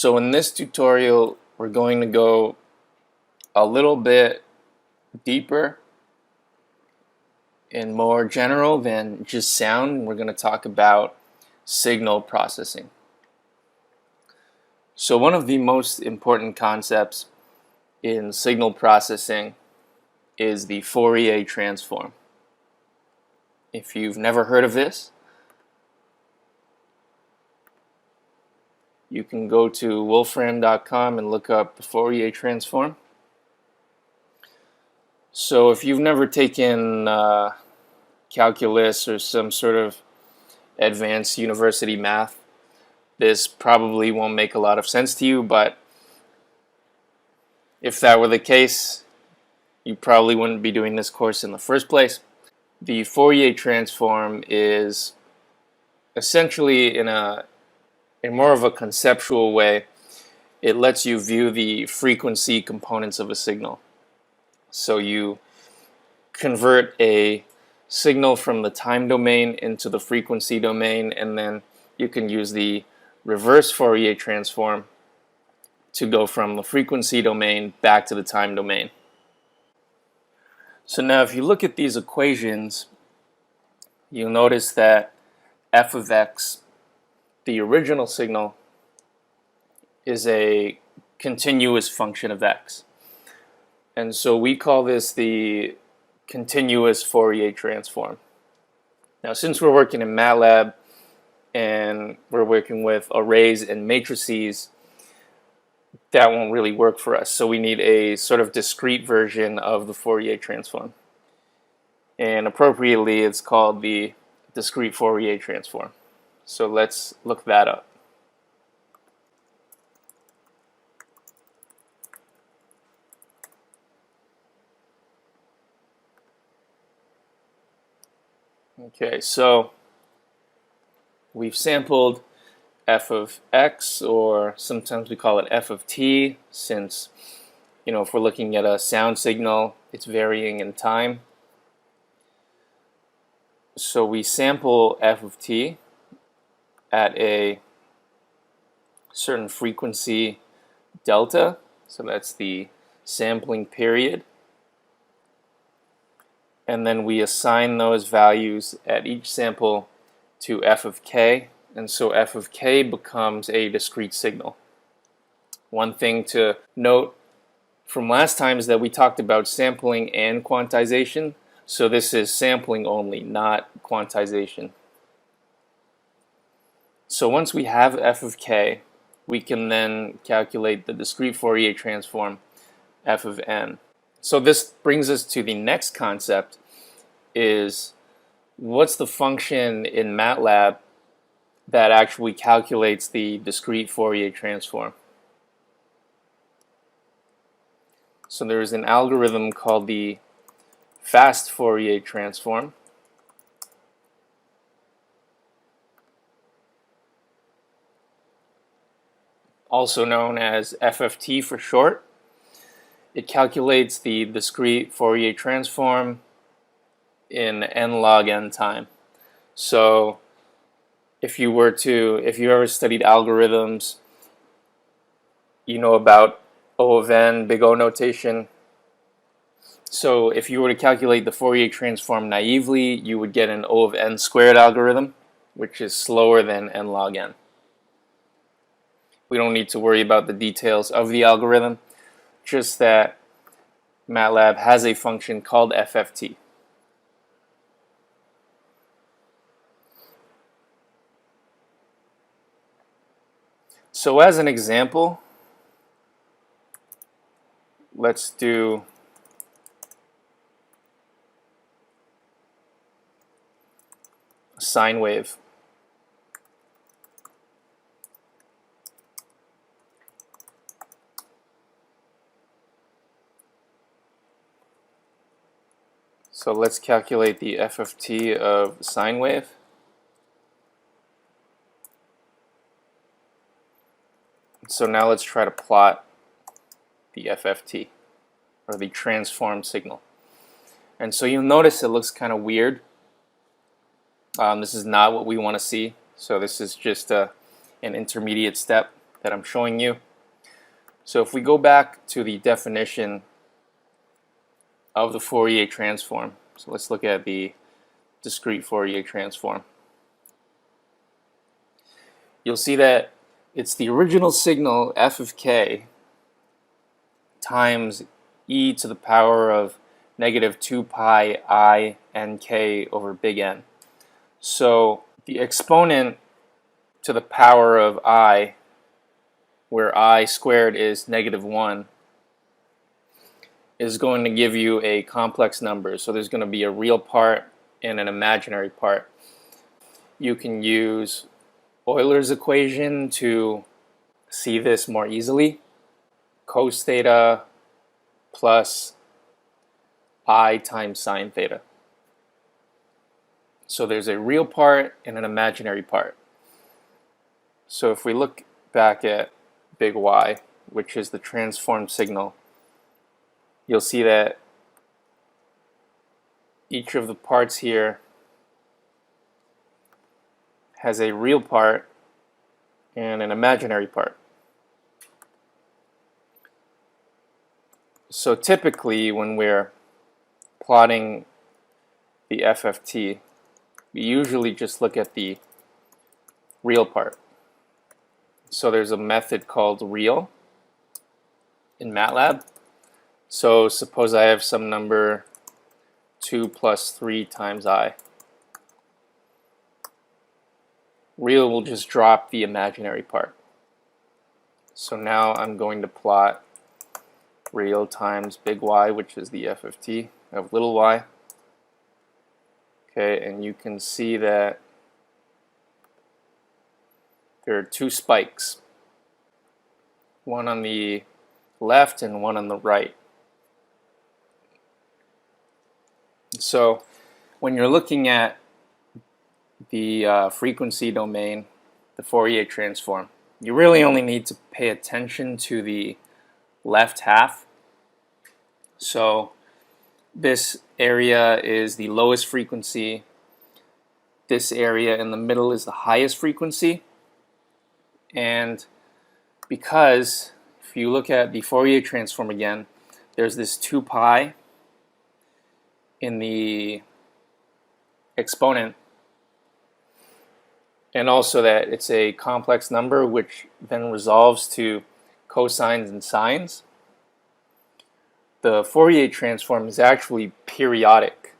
So in this tutorial, we're going to go a little bit deeper and more general than just sound. We're going to talk about signal processing. So one of the most important concepts in signal processing is the Fourier transform. If you've never heard of this, you can go to wolfram.com and look up the Fourier transform. So if you've never taken calculus or some sort of advanced university math, this probably won't make a lot of sense to you, but if that were the case, you probably wouldn't be doing this course in the first place. The Fourier transform is essentially in more of a conceptual way. It lets you view the frequency components of a signal. So you convert a signal from the time domain into the frequency domain, and then you can use the reverse Fourier transform to go from the frequency domain back to the time domain. So now if you look at these equations, you'll notice that f of x, the original signal, is a continuous function of x. And so we call this the continuous Fourier transform. Now since we're working in MATLAB and we're working with arrays and matrices, that won't really work for us. So we need a sort of discrete version of the Fourier transform. And appropriately, it's called the discrete Fourier transform. So let's look that up. Okay, so we've sampled f of x, or sometimes we call it f of t, since, if we're looking at a sound signal, it's varying in time. So we sample f of t at a certain frequency delta, so that's the sampling period. And then we assign those values at each sample to f of k, and so f of k becomes a discrete signal. One thing to note from last time is that we talked about sampling and quantization, so this is sampling only, not quantization. So once we have f of k, we can then calculate the discrete Fourier transform f of n. So this brings us to the next concept, is what's the function in MATLAB that actually calculates the discrete Fourier transform? So there's an algorithm called the fast Fourier transform. Also known as FFT for short. It calculates the discrete Fourier transform in n log n time. So if you ever studied algorithms, you know about O of n, big O notation. So if you were to calculate the Fourier transform naively, you would get an O of n squared algorithm, which is slower than n log n. We don't need to worry about the details of the algorithm, just that MATLAB has a function called FFT. So as an example, let's do a sine wave. So let's calculate the FFT of the sine wave. So now let's try to plot the FFT, or the transform signal. And so you'll notice it looks kind of weird. This is not what we want to see. So this is just an intermediate step. that I'm showing you. So if we go back to the definition of the Fourier transform, so let's look at the discrete Fourier transform. You'll see that it's the original signal f of k times e to the power of negative 2 pi I n k over big N. So the exponent to the power of I, where I squared is negative 1, is going to give you a complex number. So there's going to be a real part and an imaginary part. You can use Euler's equation to see this more easily. Cos theta plus I times sine theta. So there's a real part and an imaginary part. So if we look back at big Y, which is the transformed signal, you'll see that each of the parts here has a real part and an imaginary part. So typically when we're plotting the FFT, we usually just look at the real part. So there's a method called real in MATLAB. So suppose I have some number 2 plus 3 times I. Real will just drop the imaginary part. So now I'm going to plot real times big Y, which is the FFT of little y. Okay, and you can see that there are two spikes, one on the left and one on the right. So when you're looking at the frequency domain, the Fourier transform, you really only need to pay attention to the left half. So this area is the lowest frequency. This area in the middle is the highest frequency. And because if you look at the Fourier transform again, there's this 2 pi in the exponent, and also that it's a complex number which then resolves to cosines and sines. The Fourier transform is actually periodic.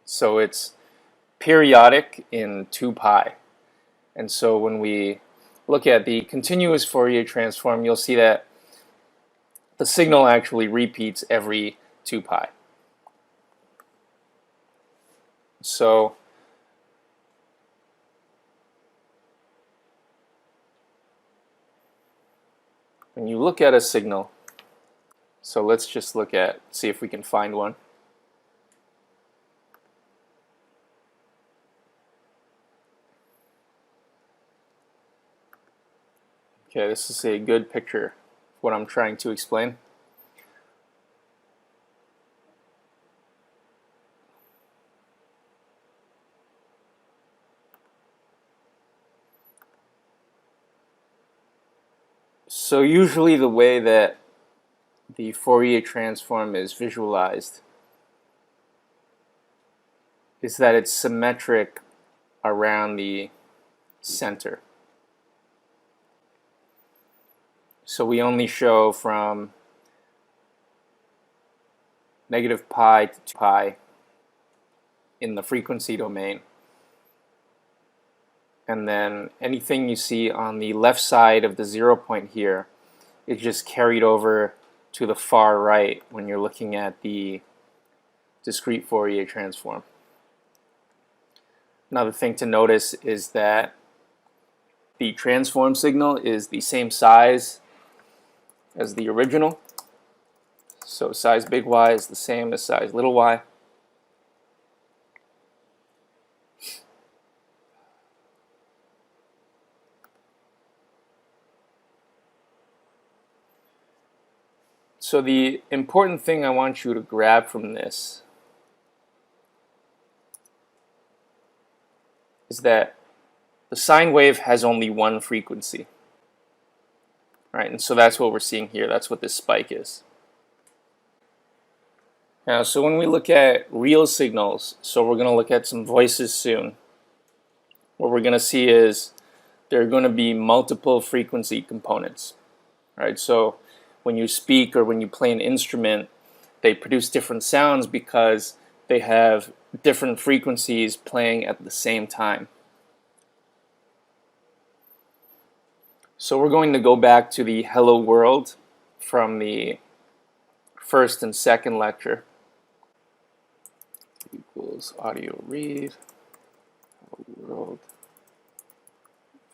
So it's periodic in 2 pi. And so when we look at the continuous Fourier transform, you'll see that the signal actually repeats every 2 pi. So when you look at a signal, so let's just see if we can find one. Okay, this is a good picture of what I'm trying to explain. So usually the way that the Fourier transform is visualized is that it's symmetric around the center. So we only show from negative pi to 2 pi in the frequency domain. And then anything you see on the left side of the 0 point here is just carried over to the far right when you're looking at the discrete Fourier transform. Another thing to notice is that the transform signal is the same size as the original. So size big Y is the same as size little y. So the important thing I want you to grab from this is that the sine wave has only one frequency. right? And so that's what we're seeing here. That's what this spike is. Now, so when we look at real signals, so we're going to look at some voices soon. What we're going to see is there are going to be multiple frequency components, right? So when you speak or when you play an instrument, they produce different sounds because they have different frequencies playing at the same time. So we're going to go back to the Hello World from the first and second lecture. Equals audio read, Hello World,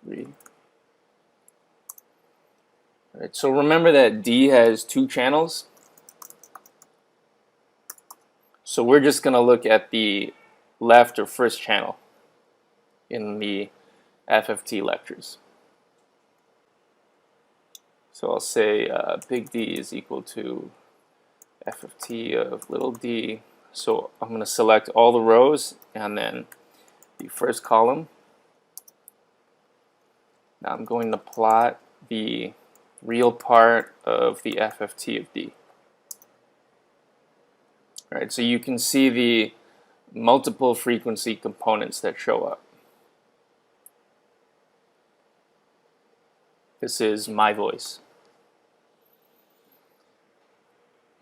read. All right, so remember that D has 2 channels. So we're just going to look at the left or first channel in the FFT lectures. So I'll say big D is equal to FFT of little d. So I'm going to select all the rows and then the first column. Now I'm going to plot the real part of the FFT of D. All right, so you can see the multiple frequency components that show up. This is my voice.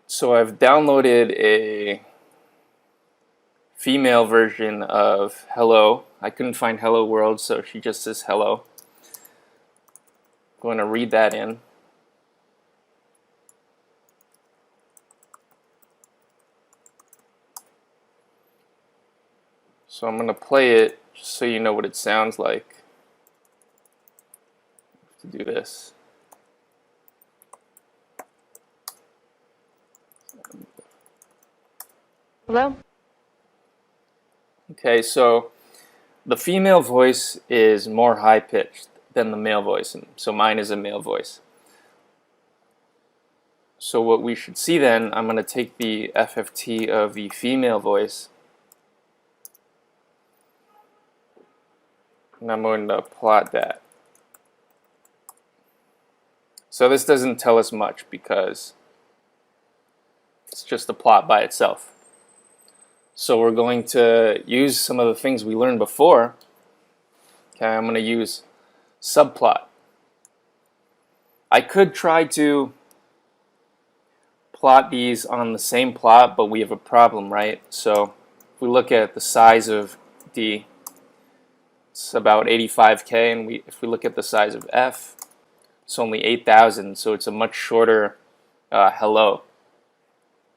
So I've downloaded a female version of Hello. I couldn't find Hello World, so she just says Hello. I'm going to read that in. So I'm going to play it just so you know what it sounds like. To do this. Hello? Okay, so the female voice is more high-pitched than the male voice, and so mine is a male voice. So what we should see then, I'm going to take the FFT of the female voice, and I'm going to plot that. So this doesn't tell us much because it's just a plot by itself. So we're going to use some of the things we learned before. Okay, I'm going to use subplot. I could try to plot these on the same plot, but we have a problem, right? So if we look at the size of D, it's about 85K, and if we look at the size of F, it's only 8,000, so it's a much shorter hello.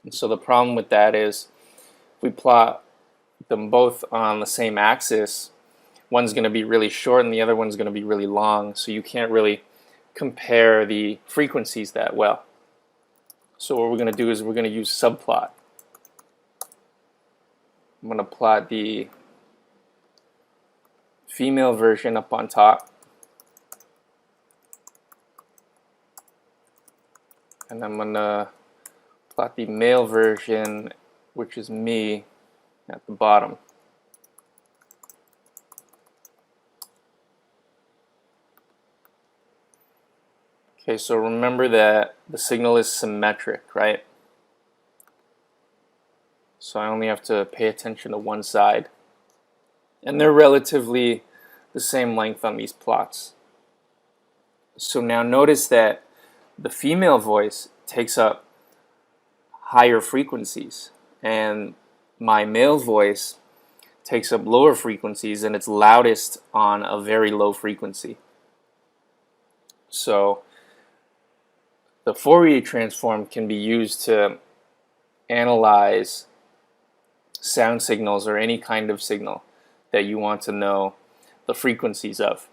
And so the problem with that is if we plot them both on the same axis, one's going to be really short and the other one's going to be really long, so you can't really compare the frequencies that well. So what we're going to do is we're going to use subplot. I'm going to plot the female version up on top, and I'm going to plot the male version, which is me, at the bottom. Okay, so remember that the signal is symmetric, right? So I only have to pay attention to one side. And they're relatively the same length on these plots. So now notice that the female voice takes up higher frequencies, and my male voice takes up lower frequencies, and it's loudest on a very low frequency. So the Fourier transform can be used to analyze sound signals or any kind of signal that you want to know the frequencies of.